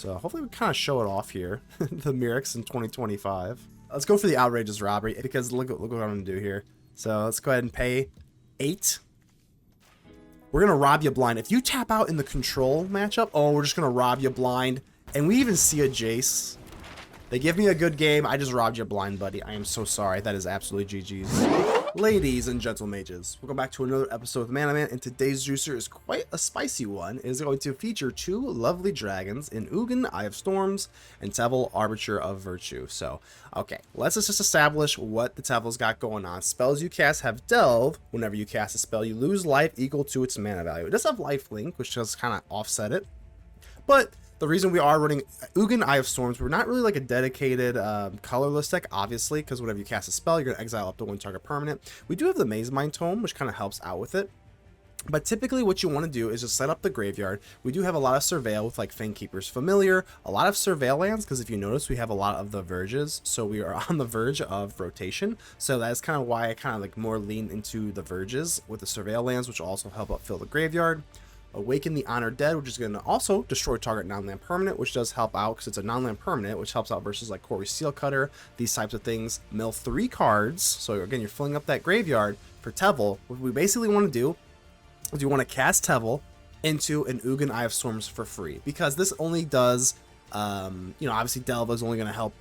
So hopefully we kind of show it off here. The Mirrex in 2025. Let's go for the outrageous robbery because look what I'm going to do here. So let's go ahead and pay 8. We're going to rob you blind. If you tap out in the control matchup, oh, we're just going to rob you blind. And we even see a Jace. They give me a good game. I just robbed you blind, buddy. I am so sorry. That is absolutely GG's. Ladies and gentlemen, welcome back to another episode of Manaman, and today's juicer is quite a spicy one. It is going to feature 2 lovely dragons in Ugin, Eye of Storms, and Teval, Arbiter of Virtue. So, okay, let's just establish what the Teval's got going on. Spells you cast have Delve. Whenever you cast a spell, you lose life equal to its mana value. It does have lifelink, which does kind of offset it, but the reason we are running Ugin, Eye of Storms, we're not really like a dedicated colorless deck, obviously, because whenever you cast a spell, you're going to exile up to 1 target permanent. We do have the Mazemind Tome, which kind of helps out with it. But typically what you want to do is just set up the graveyard. We do have a lot of Surveil with like Fangkeeper's Familiar, a lot of Surveil lands, because if you notice, we have a lot of the Verges, so we are on the verge of rotation. So that's kind of why I kind of like more lean into the Verges with the Surveil lands, which will also help out fill the graveyard. Awaken the Honored Dead, which is going to also destroy target non-land permanent, which does help out because it's a non-land permanent, which helps out versus like Quarry Steelcutter, these types of things. Mill 3 cards, so again, you're filling up that graveyard for Teval. What we basically want to do is you want to cast Teval into an Ugin, Eye of Storms for free, because this only does, obviously Delve is only going to help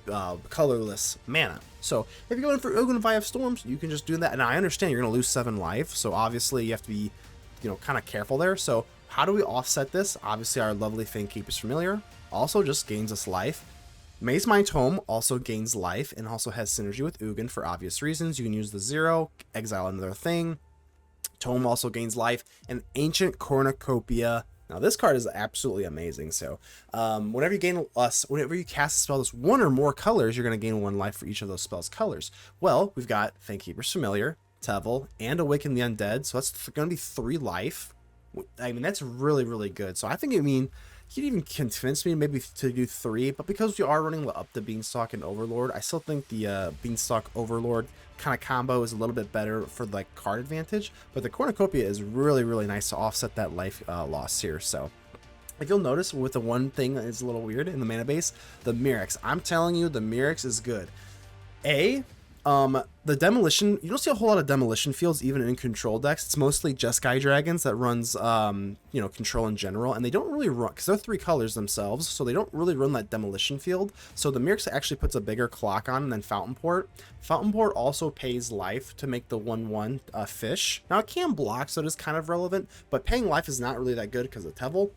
colorless mana. So if you're going for Ugin, Eye of Storms, you can just do that, and I understand you're going to lose 7 life, so obviously you have to be, kind of careful there. So how do we offset this? Obviously, our lovely Fangkeeper's Familiar also just gains us life. Mazemind Tome also gains life and also has synergy with Ugin for obvious reasons. You can use the 0, exile another thing. Tome also gains life. And Ancient Cornucopia. Now, this card is absolutely amazing. So, whenever you cast a spell that's 1 or more colors, you're going to gain 1 life for each of those spells' colors. Well, we've got Fangkeeper's Familiar, Teval, and Awaken the Undead. So that's going to be 3 life. I mean, that's really, really good. So I think, you can even convince me maybe to do 3, but because we are running Up the Beanstalk and Overlord, I still think the Beanstalk Overlord kind of combo is a little bit better for like card advantage, but the Cornucopia is really, really nice to offset that life loss here. So if you'll notice, with the one thing that is a little weird in the mana base, the Mirrex. I'm telling you, the Mirrex is good. The Demolition, you don't see a whole lot of Demolition fields even in control decks. It's mostly just Sky Dragons that runs, control in general, and they don't really run, because they're 3 colors themselves, so they don't really run that Demolition field. So the Mirrex actually puts a bigger clock on than Fountain Port. Fountain Port also pays life to make the 1/1 fish. Now it can block, so it is kind of relevant, but paying life is not really that good because of Teval.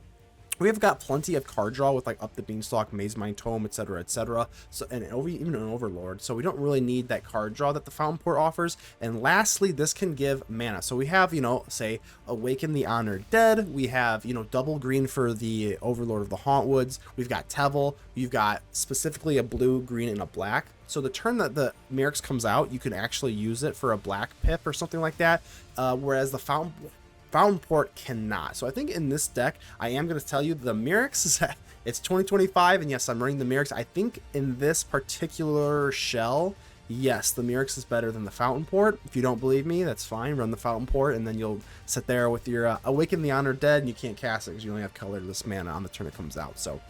We have got plenty of card draw with like Up the Beanstalk, Mazemind Tome, etc., etc. So, and even an Overlord. So we don't really need that card draw that the Fountain Port offers. And lastly, this can give mana. So we have, say Awaken the Honored Dead. We have, double green for the Overlord of the Hauntwoods. We've got Teval. You've got specifically a blue, green, and a black. So the turn that the Mirrex comes out, you can actually use it for a black pip or something like that. Whereas the Fountain Port cannot. So I think in this deck, I am going to tell you the Mirrex is it's 2025, and yes, I'm running the Mirrex. I think in this particular shell, yes, the Mirrex is better than the Fountain Port. If you don't believe me, that's fine. Run the Fountain Port, and then you'll sit there with your Awaken the Honored Dead, and you can't cast it because you only have colorless mana on the turn it comes out. So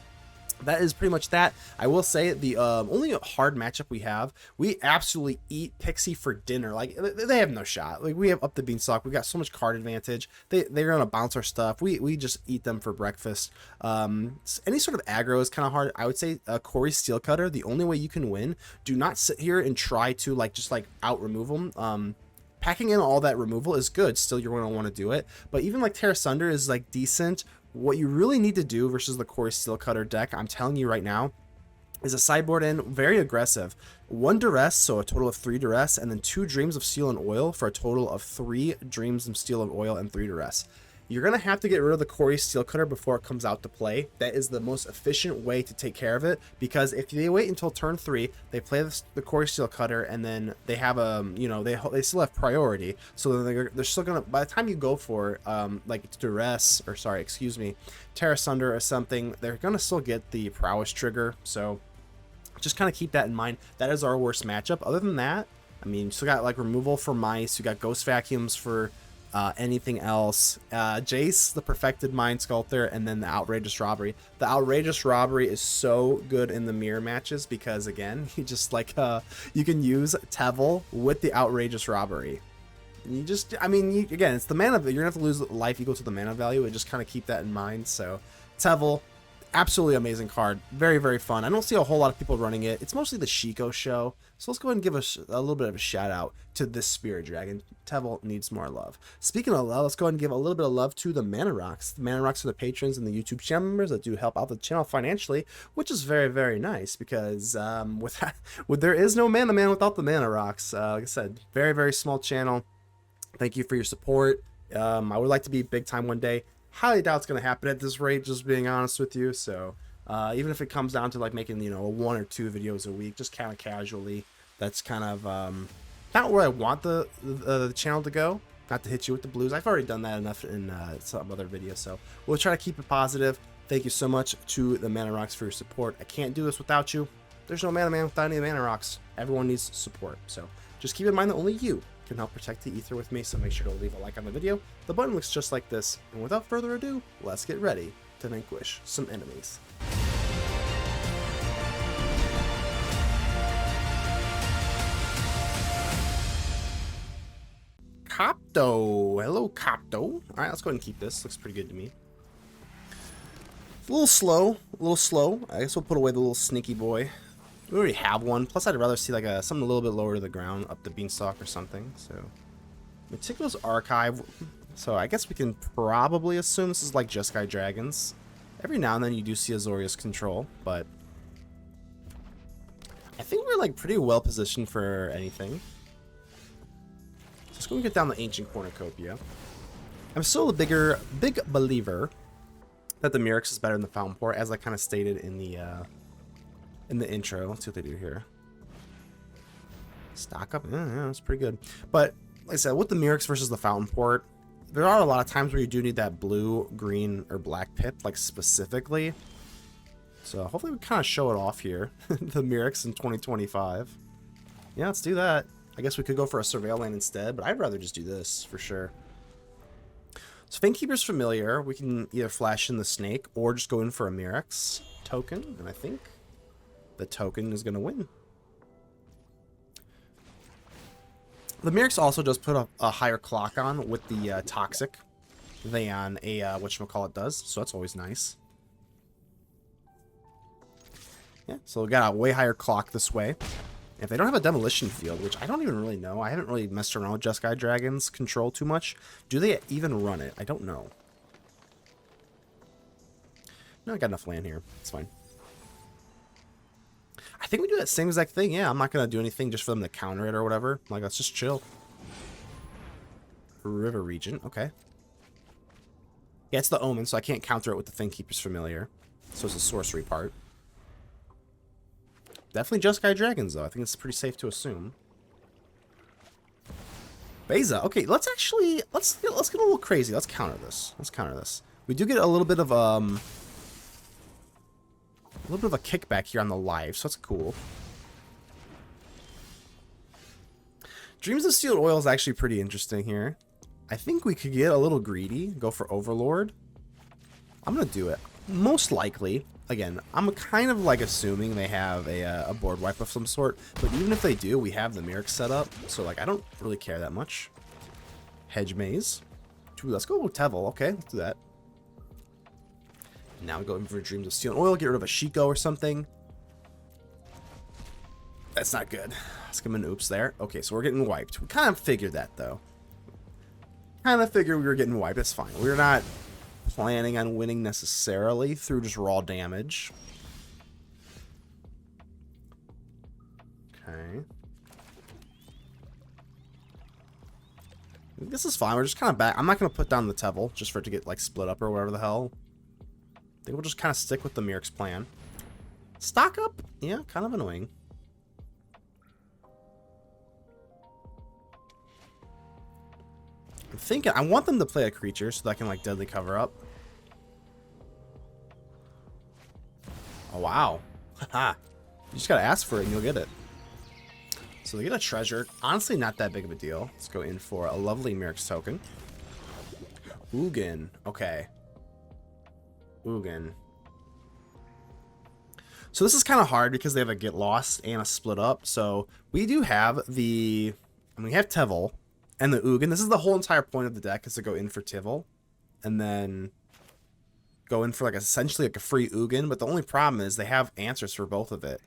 that is pretty much that. I will say the only hard matchup we absolutely eat Pixie for dinner. Like, they have no shot. Like, we have Up the Beanstalk. We got so much card advantage. They're gonna bounce our stuff. We just eat them for breakfast. Any sort of aggro is kind of hard. I would say Quarry Steelcutter, the only way you can win. Do not sit here and try to just out remove them. Packing in all that removal is good. Still, you're going to want to do it. But even like Terra Sunder is like decent. What you really need to do versus the Quarry Steelcutter deck, I'm telling you right now, is a sideboard in very aggressive. 1 Duress, so a total of 3 Duress, and then 2 Dreams of Steel and Oil for a total of 3 Dreams of Steel and Oil and 3 Duress. You're going to have to get rid of the Quarry Steelcutter before it comes out to play. That is the most efficient way to take care of it, because if they wait until turn 3, they play the Quarry Steelcutter, and then they have they still have priority. So they're still going to, by the time you go for Terra Sunder or something, they're going to still get the Prowess trigger. So just kind of keep that in mind. That is our worst matchup. Other than that, you still got like removal for mice, you got Ghost Vacuums for anything else. Jace, the Perfected Mind Sculptor, and then the Outrageous Robbery. The Outrageous Robbery is so good in the mirror matches because, again, you just like you can use Teval with the Outrageous Robbery. You just, I mean, again, it's the mana. You're gonna have to lose life equal to the mana value, and just kind of keep that in mind. So, Teval, absolutely amazing card. Very, very fun. I don't see a whole lot of people running it. It's mostly the Shiko show. So let's go ahead and give a little bit of a shout out to this Spirit Dragon. Teval needs more love. Speaking of love, let's go ahead and give a little bit of love to the Mana Rocks. The Mana Rocks are the patrons and the YouTube channel members that do help out the channel financially, which is very, very nice because there is no Mana Man without the Mana Rocks. Like I said, very, very small channel. Thank you for your support. I would like to be big time one day. Highly doubt it's going to happen at this rate, just being honest with you. So even if it comes down to like making, you know, 1 or 2 videos a week, just kind of casually, that's kind of not where I want the channel to go. Not to hit you with the blues. I've already done that enough in some other videos. So we'll try to keep it positive. Thank you so much to the Mana Rocks for your support. I can't do this without you. There's no Mana Man without any Mana Rocks. Everyone needs support. So just keep in mind that only you can help protect the ether with me, so make sure to leave a like on the video. The button looks just like this, and without further ado, let's get ready to vanquish some enemies. Copto. Hello, Copto. Alright, let's go ahead and keep this. Looks pretty good to me. A little slow. I guess we'll put away the little sneaky boy. We already have one. Plus, I'd rather see like something a little bit lower to the ground, up the beanstalk or something. So, Meticulous Archive. So I guess we can probably assume this is like Jeskai Dragons. Every now and then you do see Azorius Control, but I think we're like pretty well positioned for anything. So let's go and get down the Ancient Cornucopia. I'm still a big believer that the Mirrex is better than the Fountain Port, as I kind of stated in the intro. Let's see what they do here. Stock up. Yeah, that's pretty good. But like I said, with the Mirrex versus the Fountain Port, there are a lot of times where you do need that blue, green, or black pip, like specifically. So hopefully we kind of show it off here. The Mirrex in 2025. Yeah, let's do that. I guess we could go for a Surveil Land instead, but I'd rather just do this for sure. So Fangkeeper's familiar. We can either flash in the snake or just go in for a Mirrex token, and I think the token is going to win. The Mirrex also does put a higher clock on with the Toxic than a whatchamacallit does, so that's always nice. Yeah, so we got a way higher clock this way. If they don't have a Demolition Field, which I don't even really know, I haven't really messed around with Jeskai Dragon's control too much. Do they even run it? I don't know. No, I got enough land here. It's fine. I think we do that same exact thing. Yeah, I'm not going to do anything just for them to counter it or whatever. Like, let's just chill. River region. Okay. Yeah, it's the Omen, so I can't counter it with the Fangkeeper's Familiar. So it's a sorcery part. Definitely Jeskai Dragons, though. I think it's pretty safe to assume. Beza. Okay, let's get a little crazy. Let's counter this. We do get a little bit of a kickback here on the live, so that's cool. Dreams of Sealed Oil is actually pretty interesting here. I think we could get a little greedy, go for Overlord. I'm gonna do it. Most likely, again, I'm kind of like assuming they have a board wipe of some sort, but even if they do, we have the Mirrex set up, so like I don't really care that much. Hedge Maze. Ooh, let's go with Teval. Okay, let's do that. Now we go in for Dreams of Steel and Oil, get rid of a Shiko or something. That's not good. Let's give him an oops there. Okay, so we're getting wiped. We kind of figured that, though. Kind of figured we were getting wiped. That's fine. We're not planning on winning necessarily through just raw damage. Okay. This is fine. We're just kind of back. I'm not going to put down the Teval just for it to get like split up or whatever the hell. I think we'll just kind of stick with the Mirrex plan. Stock up? Yeah, kind of annoying. I'm thinking, I want them to play a creature so that I can like deadly cover up. Oh, wow. Haha. You just gotta ask for it and you'll get it. So they get a treasure. Honestly, not that big of a deal. Let's go in for a lovely Mirrex token. Ugin. Okay. Ugin. So this is kind of hard because they have a Get Lost and a Split Up. So we do have the... I mean, we have Teval and the Ugin. This is the whole entire point of the deck, is to go in for Teval. And then go in for like essentially like a free Ugin. But the only problem is they have answers for both of it.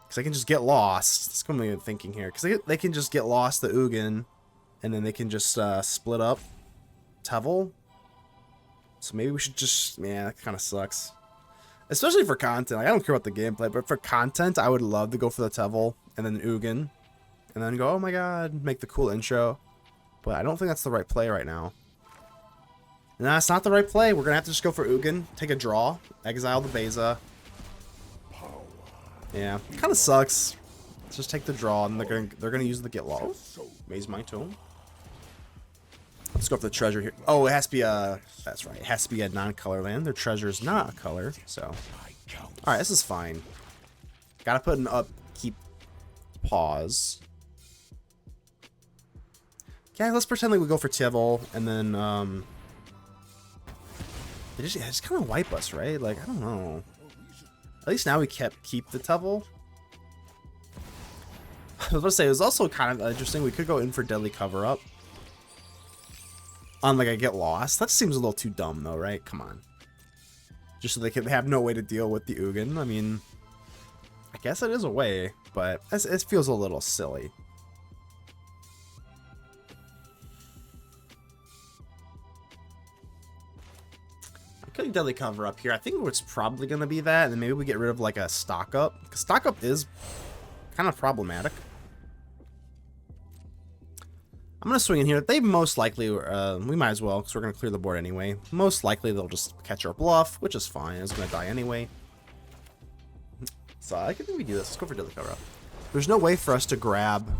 Because they can just get lost. That's what I'm thinking here. Because they can just get lost the Ugin. And then they can just split up Teval. So maybe we should just... Yeah, that kind of sucks. Especially for content. Like, I don't care about the gameplay, but for content, I would love to go for the Teval and then Ugin. And then go, oh my god, make the cool intro. But I don't think that's the right play right now. Nah, it's not the right play. We're going to have to just go for Ugin, take a draw, exile the Beza. Yeah, kind of sucks. Let's just take the draw, and they're gonna use the Get Lost. Mazemind Tome. Let's go for the treasure here. Oh, it has to be a... That's right. It has to be a non-color land. Their treasure is not a color, so... Alright, this is fine. Gotta put an upkeep pause. Okay, let's pretend like we go for Teval, and then, They just kind of wipe us, right? Like, I don't know. At least now we keep the Teval. I was going to say, it was also kind of interesting. We could go in for Deadly Cover-Up. On like a Get Lost. That seems a little too dumb though, right? Come on. Just so they can have no way to deal with the Ugin. I mean, I guess it is a way, but it feels a little silly. I could Deadly Cover-Up here. I think it's probably going to be that, and then maybe we get rid of like a Stock Up. Because Stock Up is kind of problematic. I'm going to swing in here. They most likely, we might as well, because we're going to clear the board anyway. Most likely they'll just catch our bluff, which is fine. It's going to die anyway. So I think we do this. Let's go for Deadly Cover-Up. There's no way for us to grab...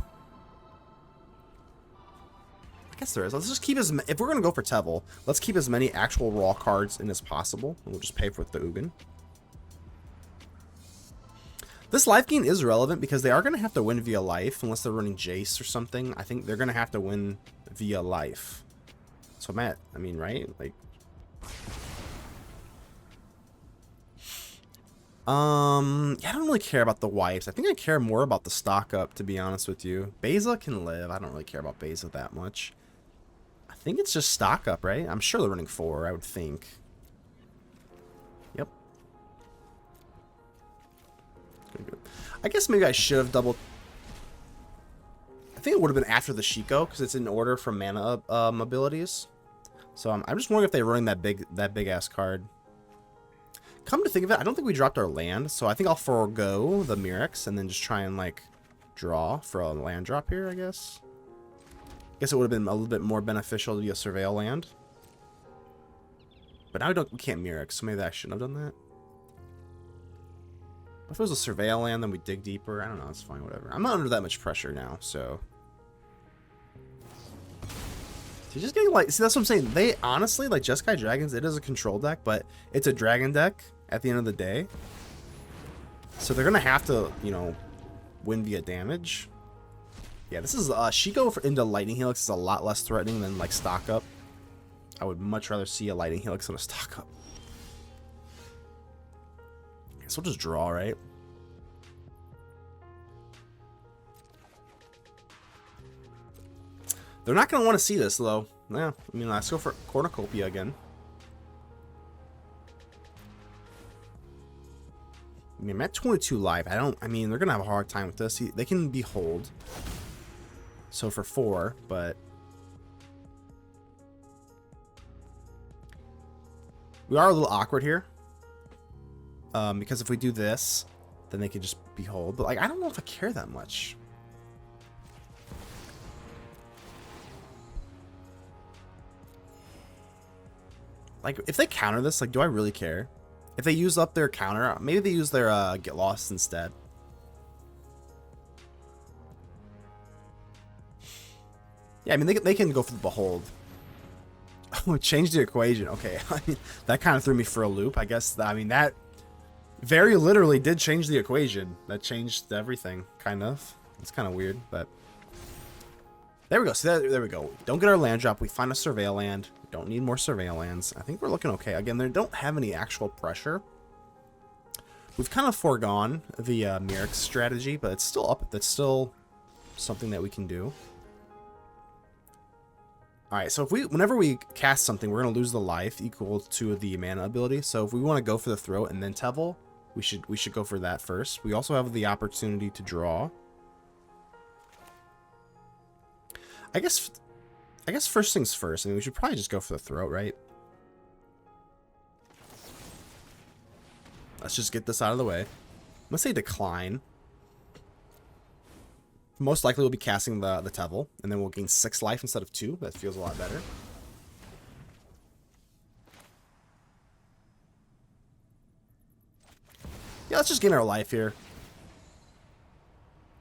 I guess there is. Let's just keep as... If we're going to go for Teval, let's keep as many actual raw cards in as possible. And we'll just pay for the Ugin. This life gain is relevant because they are going to have to win via life unless they're running Jace or something. I think they're going to have to win via life. So I'm at, I mean, right? Like, yeah, I don't really care about the wipes. I think I care more about the stock up, to be honest with you. Beza can live. I don't really care about Beza that much. I think it's just stock up, right? I'm sure they're running 4, I would think. Yep. I guess maybe I should have double... I think it would have been after the Shiko, because it's in order from mana abilities. So I'm just wondering if they're running that big ass card. Come to think of it, I don't think we dropped our land, so I think I'll forego the Mirrex and then just try and like draw for a land drop here, I guess. Guess it would have been a little bit more beneficial to be a surveil land. But now we can't Mirrex, so maybe I shouldn't have done that. If it was a surveil land, then we dig deeper. I don't know, it's fine, whatever. I'm not under that much pressure now, so. He's just getting like, see, that's what I'm saying. They honestly, like Jeskai Dragons, it is a control deck, but it's a dragon deck at the end of the day. So they're gonna have to, you know, win via damage. Yeah, this is Shiko into Lightning Helix is a lot less threatening than like stock up. I would much rather see a Lightning Helix than a stock up. Guess we'll just draw, right? They're not going to want to see this, though. Yeah, I mean, let's go for Cornucopia again. I mean, I'm at 22 live. I mean, they're going to have a hard time with this. They can behold. So for 4, but... we are a little awkward here. Because if we do this, then they can just behold. But, like, I don't know if I care that much. Like, if they counter this, like, do I really care? If they use up their counter, maybe they use their Get Lost instead. Yeah, I mean, they can go for the Behold. Oh, change the equation. Okay, I mean, that kind of threw me for a loop. I guess, I mean, that very literally did change the equation. That changed everything, kind of. It's kind of weird, but... There we go. See, there we go. Don't get our land drop. We find a surveil land. We don't need more surveil lands. I think we're looking okay. Again, they don't have any actual pressure. We've kind of foregone the Mirrex strategy, but it's still up. That's still something that we can do. All right, so whenever we cast something, we're gonna lose the life equal to the mana ability. So if we want to go for the throat and then Teval, we should go for that first. We also have the opportunity to draw. I guess first things first. I mean, we should probably just go for the throat, right? Let's just get this out of the way. Let's say decline. Most likely we'll be casting the Teval, and then we'll gain 6 life instead of 2. That feels a lot better. Yeah, let's just gain our life here.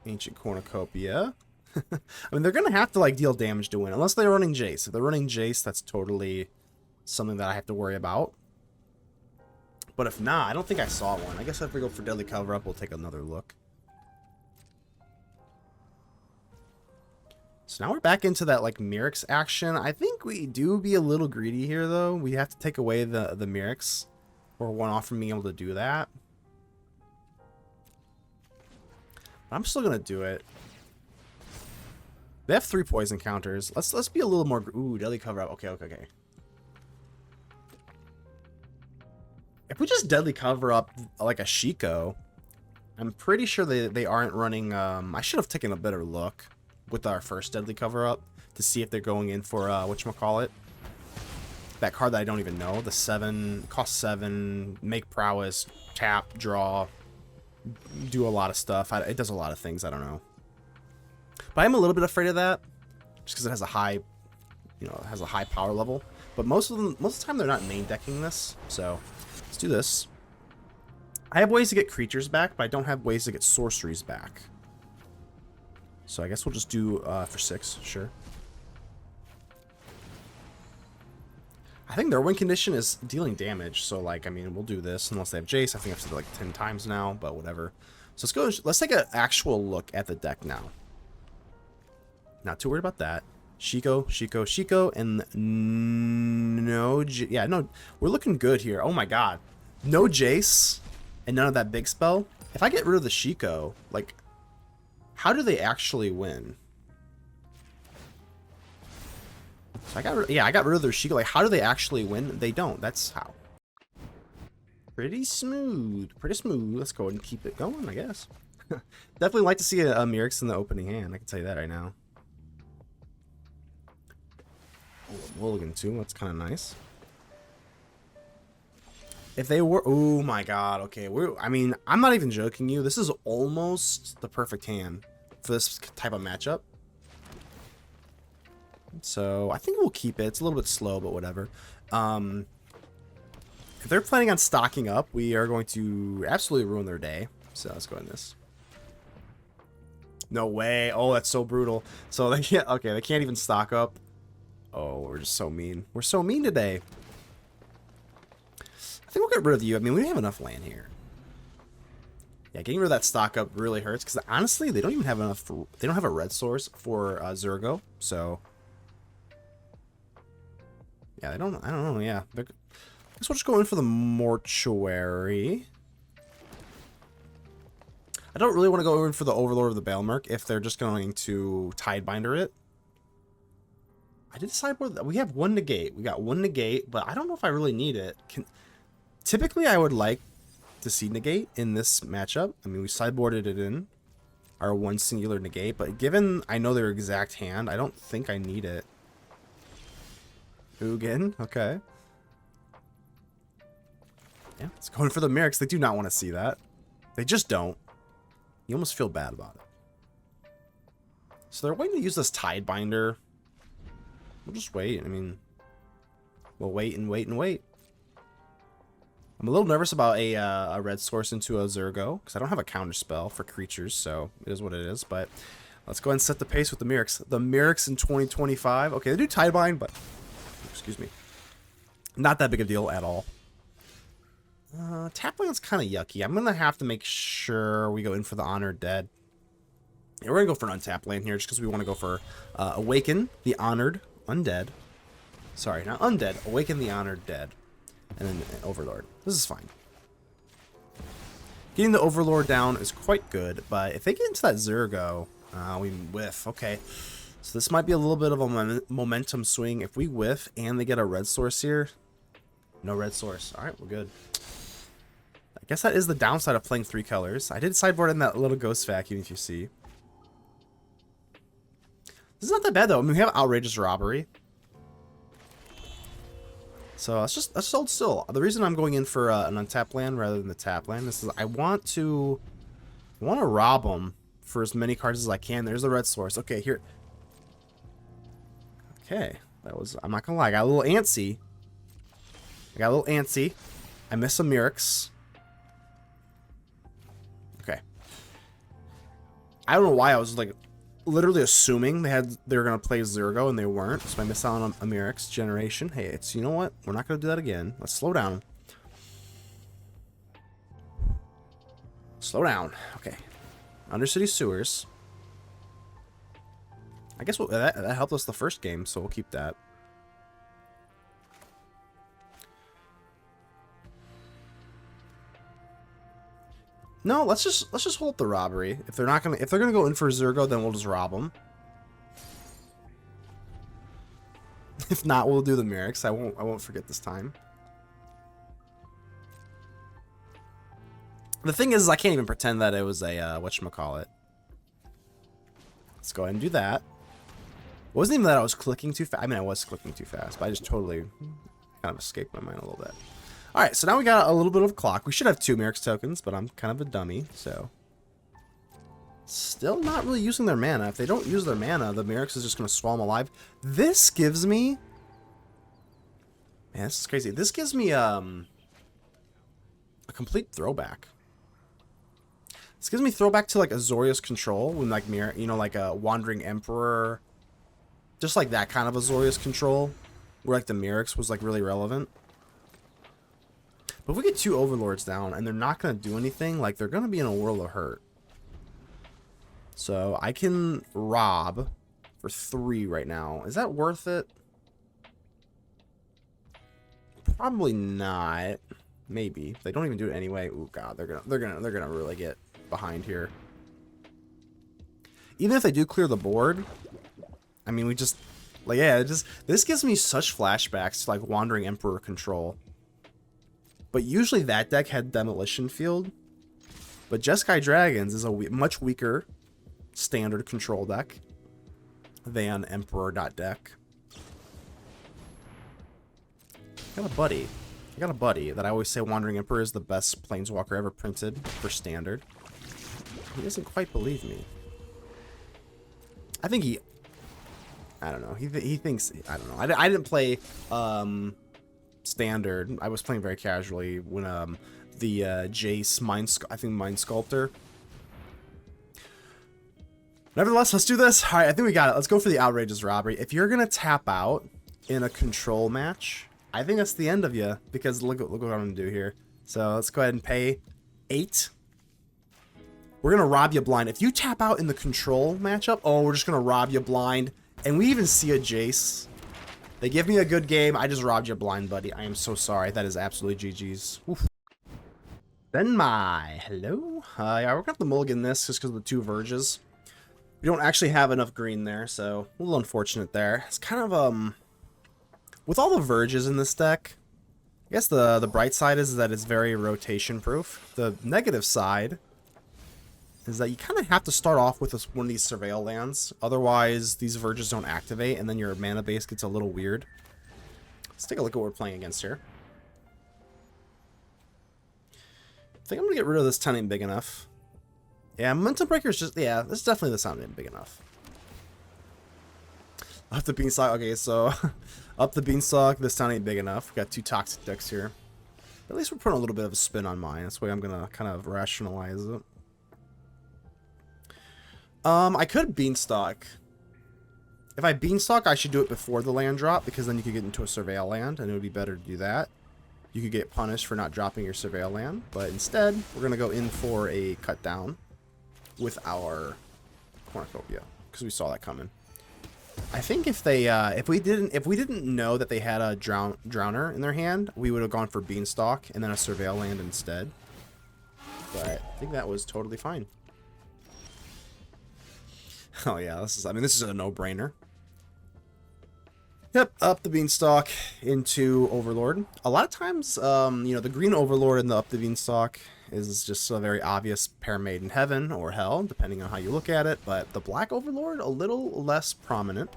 Ancient Cornucopia. I mean, they're going to have to, like, deal damage to win, unless they're running Jace. If they're running Jace, that's totally something that I have to worry about. But if not, I don't think I saw one. I guess if we go for Deadly Cover-Up, we'll take another look. So now we're back into that, like, Mirrex action. I think we do be a little greedy here, though. We have to take away the Mirrex, or one off from being able to do that. But I'm still going to do it. They have 3 poison counters. Let's be a little more... Ooh, Deadly Cover-Up. Okay. If we just Deadly Cover-Up like a Shiko, I'm pretty sure they aren't running... I should have taken a better look with our first Deadly Cover-Up to see if they're going in for, whatchamacallit. That card that I don't even know. The 7, cost 7, make prowess, tap, draw, do a lot of stuff. It does a lot of things, I don't know. But I'm a little bit afraid of that, just because it has a high, it has a high power level. But most of the time they're not main decking this, so let's do this. I have ways to get creatures back, but I don't have ways to get sorceries back. So I guess we'll just do for 6, sure. I think their win condition is dealing damage, so like, I mean, we'll do this unless they have Jace. I think I've said it like 10 times now, but whatever. So let's take an actual look at the deck now. Not too worried about that. Shiko, and no, we're looking good here. Oh my god. No Jace and none of that big spell. If I get rid of the Shiko, like, how do they actually win? So I got rid of their Shiko. Like, how do they actually win? They don't. That's how. Pretty smooth. Let's go ahead and keep it going, I guess. Definitely like to see a Mirrex in the opening hand. I can tell you that right now. Mulligan too. That's kind of nice. If they were, oh my god. Okay, I mean, I'm not even joking you. This is almost the perfect hand for this type of matchup. So I think we'll keep it. It's a little bit slow, but whatever. If they're planning on stocking up, we are going to absolutely ruin their day. So let's go in this. No way. Oh, that's so brutal. So they can't. Okay, they can't even stock up. Oh, we're just so mean. We're so mean today. I think we'll get rid of you. I mean, we have enough land here. Yeah, getting rid of that stock up really hurts because honestly, they don't even have enough. They don't have a red source for Zurgo. So yeah, they don't. I don't know. Yeah, I guess we'll just go in for the mortuary. I don't really want to go in for the Overlord of the Balemurk if they're just going to Tidebinder it. I did Sideboard that we have 1 Negate. We got 1 Negate, but I don't know if I really need it. Typically, I would like to see Negate in this matchup. I mean, we sideboarded it in our 1 singular Negate, but given I know their exact hand, I don't think I need it. Ugin, okay. Yeah, it's going for the Mirrex. They do not want to see that. They just don't. You almost feel bad about it. So they're waiting to use this Tidebinder. We'll just wait. I mean, we'll wait and wait and wait. I'm a little nervous about a red source into a Zurgo because I don't have a counter spell for creatures, so it is what it is. But let's go ahead and set the pace with the Mirrex. The Mirrex in 2025. Okay, they do Tidebind, but excuse me, not that big a deal at all. Tap land's kind of yucky. I'm gonna have to make sure we go in for the Honored Dead. Yeah, we're going to go for an untapped land here just because we want to go for Awaken the Honored Undead. Sorry, not Undead. Awaken the Honored Dead. And then Overlord. This is fine. Getting the Overlord down is quite good, but if they get into that Zergo, we whiff. Okay. So this might be a little bit of a momentum swing. If we whiff and they get a red source here, no red source. All right, we're good. I guess that is the downside of playing 3 colors. I did sideboard in that little ghost vacuum, if you see. This is not that bad, though. I mean, we have Outrageous Robbery. So let's just hold still. The reason I'm going in for an untapped land rather than the tap land is I want to rob them for as many cards as I can. There's the red source. Okay, here. Okay, that was, I'm not gonna lie, I got a little antsy. I missed some Mirrex. Okay. I don't know why I was like literally assuming they were gonna play Zergo and they weren't, so I missed out on a Mirrex generation. Hey, it's, you know what? We're not gonna do that again. Let's slow down. Slow down. Okay. Undercity Sewers. I guess that helped us the first game, so we'll keep that. No, let's just hold the robbery. If they're gonna go in for Zergo, then we'll just rob them. If not, we'll do the Mirrex. I won't forget this time. The thing is, I can't even pretend that it was a whatchamacallit. Let's go ahead and do that. It wasn't even that I was clicking too fast. I mean, I was clicking too fast, but I just totally kind of escaped my mind a little bit. All right, so now we got a little bit of a clock. We should have 2 Mirrex tokens, but I'm kind of a dummy, so. Still not really using their mana. If they don't use their mana, the Mirrex is just going to swallow them alive. This gives me... Man, this is crazy. This gives me a complete throwback. This gives me throwback to like Azorius Control, when like like a Wandering Emperor, just like that kind of Azorius Control, where like the Mirrex was like really relevant. But if we get 2 Overlords down and they're not going to do anything, like they're going to be in a world of hurt. So I can rob for 3 right now. Is that worth it? Probably not. Maybe. If they don't even do it anyway. Oh god, they're gonna really get behind here. Even if they do clear the board, I mean, we just like, yeah, this gives me such flashbacks to like Wandering Emperor Control. But usually that deck had Demolition Field. But Jeskai Dragons is a much weaker standard control deck than Emperor.deck. I got a buddy that I always say Wandering Emperor is the best Planeswalker ever printed for standard. He doesn't quite believe me. I think I don't know. He thinks, I don't know. I didn't play standard. I was playing very casually when the Jace Mind Sculptor. Nevertheless, let's do this. All right, I think we got it. Let's go for the Outrageous Robbery. If you're gonna tap out in a control match, I think that's the end of you, because look what I'm gonna do here. So let's go ahead and pay 8. We're gonna rob you blind. If you tap out in the control matchup, oh, we're just gonna rob you blind. And we even see a Jace. They give me a good game. I just robbed you blind, buddy. I am so sorry. That is absolutely GG's. Oof. Then hello. Yeah, we're gonna have to mulligan this just because of the 2 verges. We don't actually have enough green there, so a little unfortunate there. It's kind of with all the verges in this deck, I guess the bright side is that it's very rotation proof. The negative side is that you kind of have to start off with one of these Surveil lands. Otherwise, these verges don't activate, and then your mana base gets a little weird. Let's take a look at what we're playing against here. I think I'm going to get rid of this 10 ain't big enough. Yeah, Momentum Breaker is just... Yeah, this is definitely the sound ain't big enough. Up the Beanstalk. Okay, so... Up the Beanstalk, this town ain't big enough. We got 2 toxic decks here. At least we're putting a little bit of a spin on mine. That's the way I'm going to kind of rationalize it. I could Beanstalk. If I Beanstalk, I should do it before the land drop, because then you could get into a Surveil land, and it would be better to do that. You could get punished for not dropping your Surveil land, but instead, we're going to go in for a cut down with our Cornucopia, because we saw that coming. I think if they if we didn't know that they had a drowner in their hand, we would have gone for Beanstalk and then a Surveil land instead. But I think that was totally fine. Oh yeah, this is a no-brainer. Yep, up the Beanstalk into Overlord. A lot of times, you know, the green Overlord and the up the Beanstalk is just a very obvious pair made in heaven or hell, depending on how you look at it. But the black Overlord, a little less prominent.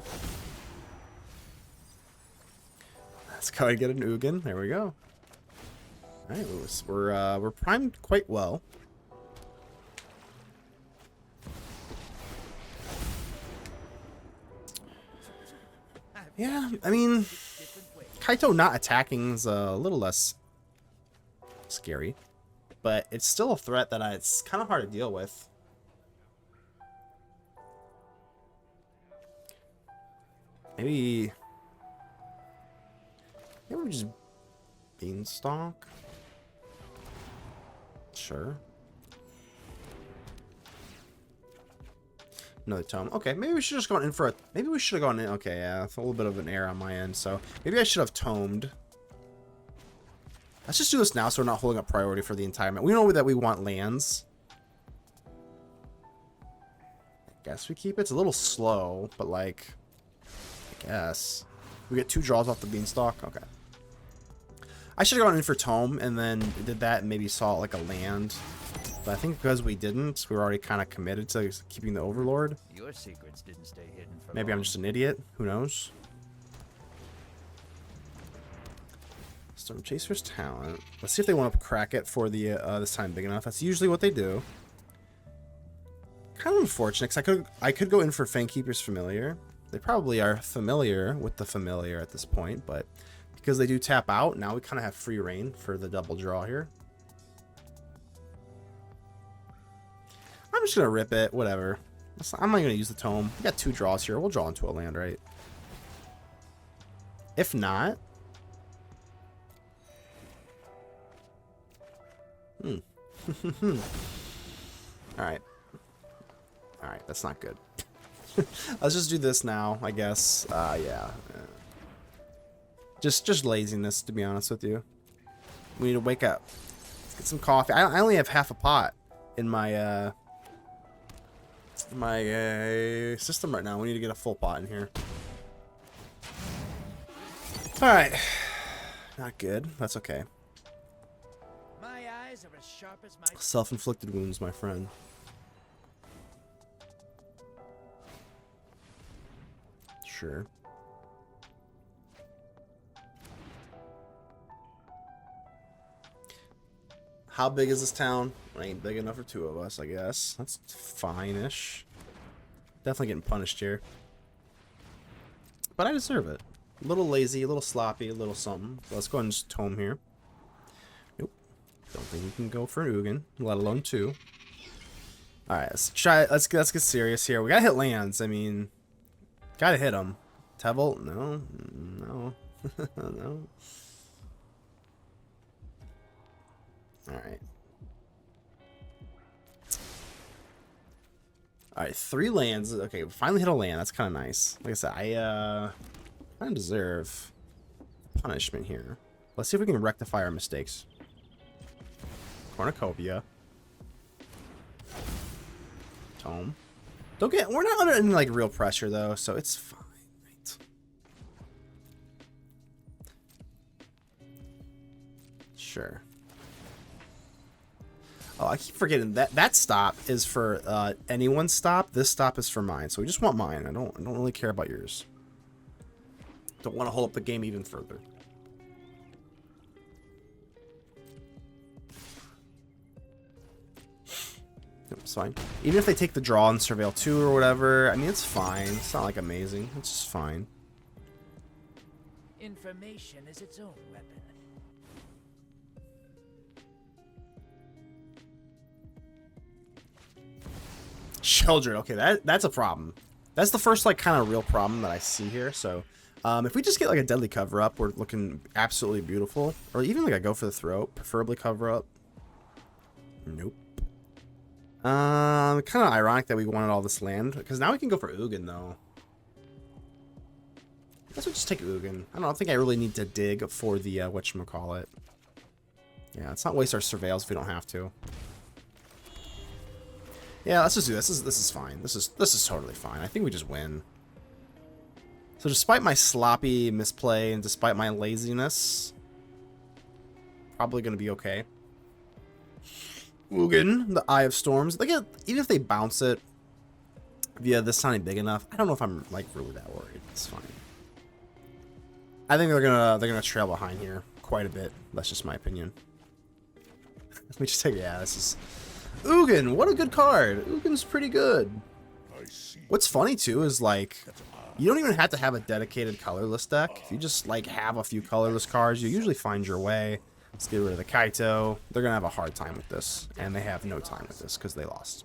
Let's go ahead and get an Ugin. There we go. All right, we're primed quite well. Yeah, I mean, Kaito not attacking is a little less scary, but it's still a threat that it's kind of hard to deal with. Maybe we just Beanstalk. Sure. Another tome. Okay, maybe we should just gone in for a... Maybe we should have gone in... Okay, yeah, it's a little bit of an error on my end, so... Maybe I should have tomed. Let's just do this now so we're not holding up priority for the entire map. We know that we want lands. I guess we keep it. It's a little slow, but like... I guess. We get 2 draws off the Beanstalk? Okay. I should have gone in for tome and then did that and maybe saw like a land. But I think because we didn't, we were already kind of committed to keeping the Overlord. Your secrets didn't stay hidden for Maybe long. I'm just an idiot. Who knows? Storm Chaser's talent. Let's see if they want to crack it for the this time big enough. That's usually what they do. Kind of unfortunate because I could go in for Fangkeeper's Familiar. They probably are familiar with the Familiar at this point, but because they do tap out, now we kind of have free reign for the double draw here. I'm just going to rip it, whatever. I'm not going to use the tome. We got 2 draws here. We'll draw into a land, right? If not... Alright. Alright, that's not good. Let's just do this now, I guess. Yeah. Just laziness, to be honest with you. We need to wake up. Let's get some coffee. I only have half a pot in my system right now. We need to get a full pot in here. Alright. Not good. That's okay. My eyes are as sharp as my... Self-inflicted wounds, my friend. Sure. How big is this town? It ain't big enough for 2 of us, I guess. That's fine-ish. Definitely getting punished here. But I deserve it. A little lazy, a little sloppy, a little something. So let's go ahead and just tome here. Nope. Don't think we can go for an Ugin, let alone 2. Alright, let's try. Let's get serious here. We gotta hit lands. I mean, gotta hit them. Teval? No. No. No. Alright. Alright, 3 lands. Okay, we finally hit a land. That's kind of nice. Like I said, I kind of deserve punishment here. Let's see if we can rectify our mistakes. Cornucopia. Tome. We're not under any, like, real pressure, though, so it's fine. Right. Sure. Oh, I keep forgetting that stop is for anyone's stop. This stop is for mine, so we just want mine. I don't really care about yours. Don't want to hold up the game even further. Nope, it's fine. Even if they take the draw and Surveil 2 or whatever, I mean, it's fine. It's not like amazing. It's just fine. Information is its own weapon. Children, okay, that's a problem. That's the first, like, kind of real problem that I see here. So, if we just get, like, a deadly cover-up, we're looking absolutely beautiful. Or even, like, a go for the throat, preferably cover-up. Nope. Kind of ironic that we wanted all this land, because now we can go for Ugin, though. I guess we'll just take Ugin. I don't think I really need to dig for the, whatchamacallit. Yeah, let's not waste our surveils if we don't have to. Yeah, let's just do this. This is fine. This is totally fine. I think we just win. So despite my sloppy misplay and despite my laziness, probably going to be okay. Ugin, the Eye of Storms. Even if they bounce it via this sounding big enough, I don't know if I'm like really that worried. It's fine. I think they're gonna trail behind here quite a bit. That's just my opinion. Let me just take this is Ugin. What a good card. Ugin's pretty good. What's funny too is like you don't even have to have a dedicated colorless deck. If you just like have a few colorless cards, you usually find your way. Let's get rid of the Kaito. They're gonna have a hard time with this, and they have no time with this because they lost.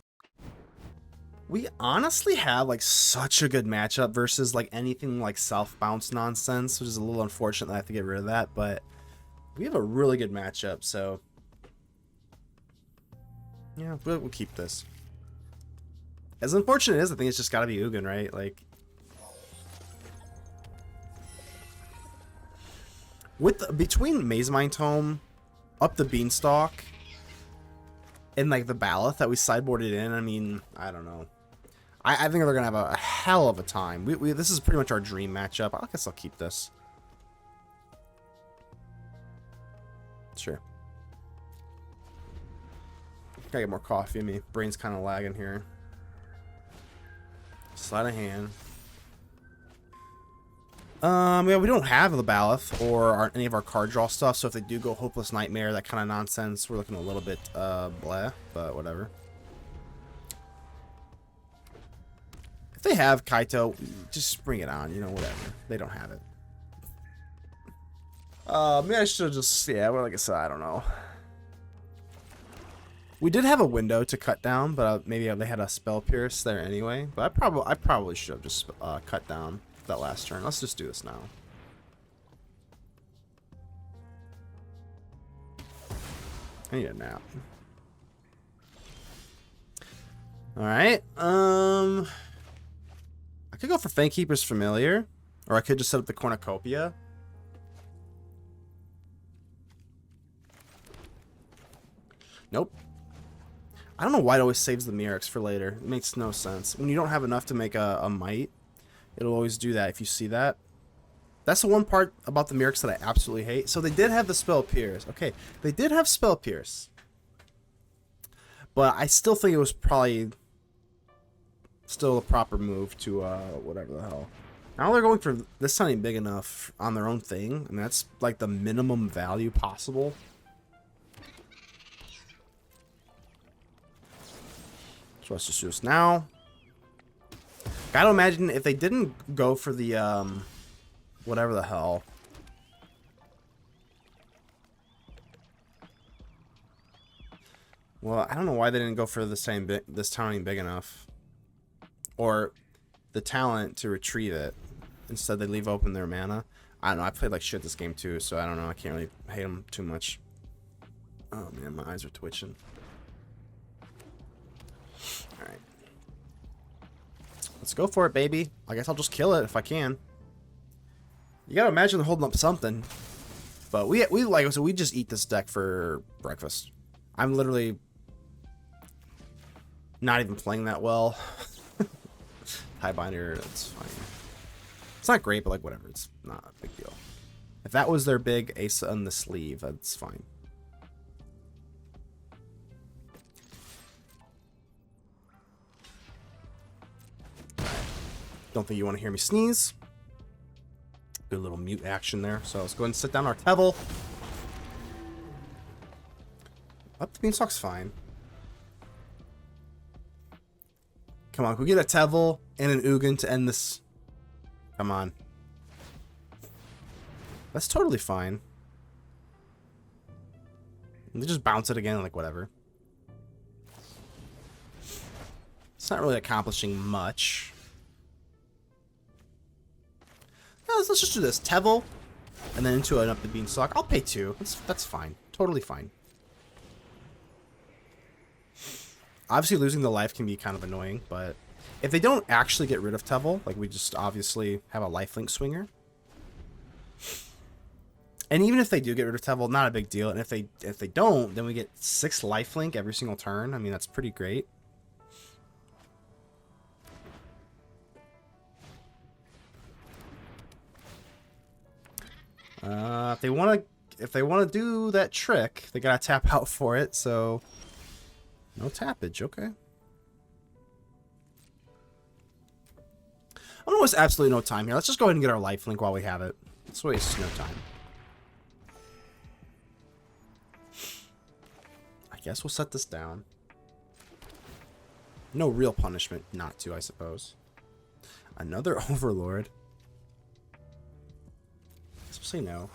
We honestly have like such a good matchup versus like anything like self-bounce nonsense, which is a little unfortunate that I have to get rid of that, but we have a really good matchup, so yeah, we'll keep this. As unfortunate as I think it's just gotta be Ugin, right? Like between Mazemind Tome, Up the Beanstalk, and like the Baloth that we sideboarded in, I mean, I don't know. I think they're gonna have a hell of a time. This is pretty much our dream matchup. I guess I'll keep this. Sure. Gotta get more coffee in me. Brain's kind of lagging here. Sleight of hand. Yeah, we don't have the Baloth or any of our card draw stuff, so if they do go Hopeless Nightmare, that kind of nonsense, we're looking a little bit, blah, but whatever. If they have Kaito, just bring it on, you know, whatever. They don't have it. Maybe I should just, yeah, well, like I said, I don't know. We did have a window to cut down, but maybe they had a Spell Pierce there anyway, but I probably should have just, cut down that last turn. Let's just do this now. I need a nap. Alright. I could go for Fangkeeper's Familiar, or I could just set up the Cornucopia. Nope. I don't know why it always saves the Mirrex for later. It makes no sense. When you don't have enough to make a might, it'll always do that if you see that. That's the one part about the Mirrex that I absolutely hate. So they did have the Spell Pierce. Okay, they did have Spell Pierce. But I still think it was probably still a proper move to whatever the hell. Now they're going for this sounding big enough on their own thing. And that's like the minimum value possible. So let's just do this now. Gotta imagine if they didn't go for the, whatever the hell. Well, I don't know why they didn't go for this talent big enough. Or the talent to retrieve it. Instead, they leave open their mana. I don't know, I played like shit this game too, so I don't know, I can't really hate them too much. Oh man, my eyes are twitching. Alright. Let's go for it, baby. I guess I'll just kill it if I can. You gotta imagine they're holding up something. But we like, so we just eat this deck for breakfast. I'm literally not even playing that well. High binder, that's fine. It's not great, but like whatever, it's not a big deal. If that was their big ace on the sleeve, that's fine. Don't think you want to hear me sneeze. Good little mute action there. So let's go ahead and sit down our Teval. Up the Beanstalk's fine. Come on, can we get a Teval and an Ugin to end this? Come on. That's totally fine. They just bounce it again, like whatever. It's not really accomplishing much. Let's just do this. Teval, and then into an Up the Beanstalk. I'll pay 2. That's fine. Totally fine. Obviously, losing the life can be kind of annoying, but if they don't actually get rid of Teval, like we just obviously have a lifelink swinger. And even if they do get rid of Teval, not a big deal. And if they don't, then we get 6 lifelink every single turn. I mean, that's pretty great. If they want to do that trick, they gotta tap out for it. So no tappage, okay. I'm gonna waste absolutely no time here. Let's just go ahead and get our lifelink while we have it. Let's waste no time. I guess we'll set this down. No real punishment not to, I suppose. Another Overlord. Let's say no.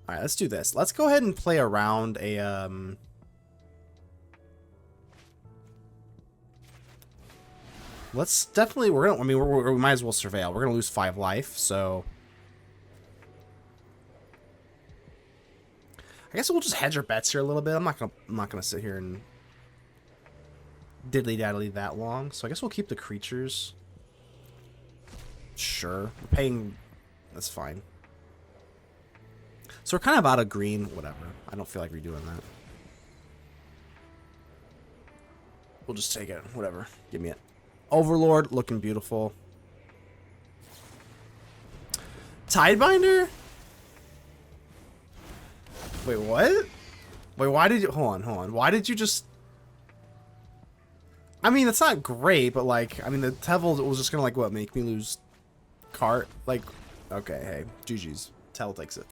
Alright, let's do this. Let's go ahead and play around a, let's definitely, we might as well surveil. We're gonna lose 5 life, so I guess we'll just hedge our bets here a little bit. I'm not gonna sit here and diddly daddly that long. So I guess we'll keep the creatures. Sure, we're paying. That's fine. So we're kind of out of green. Whatever. I don't feel like redoing that. We'll just take it. Whatever. Give me it. Overlord looking beautiful. Tidebinder? Wait, what? Wait, why did you... Hold on. Why did you just... I mean, it's not great, but, like... I mean, the Teval was just gonna, like, what, make me lose cart? Like, okay, hey. GG's. Teval takes it.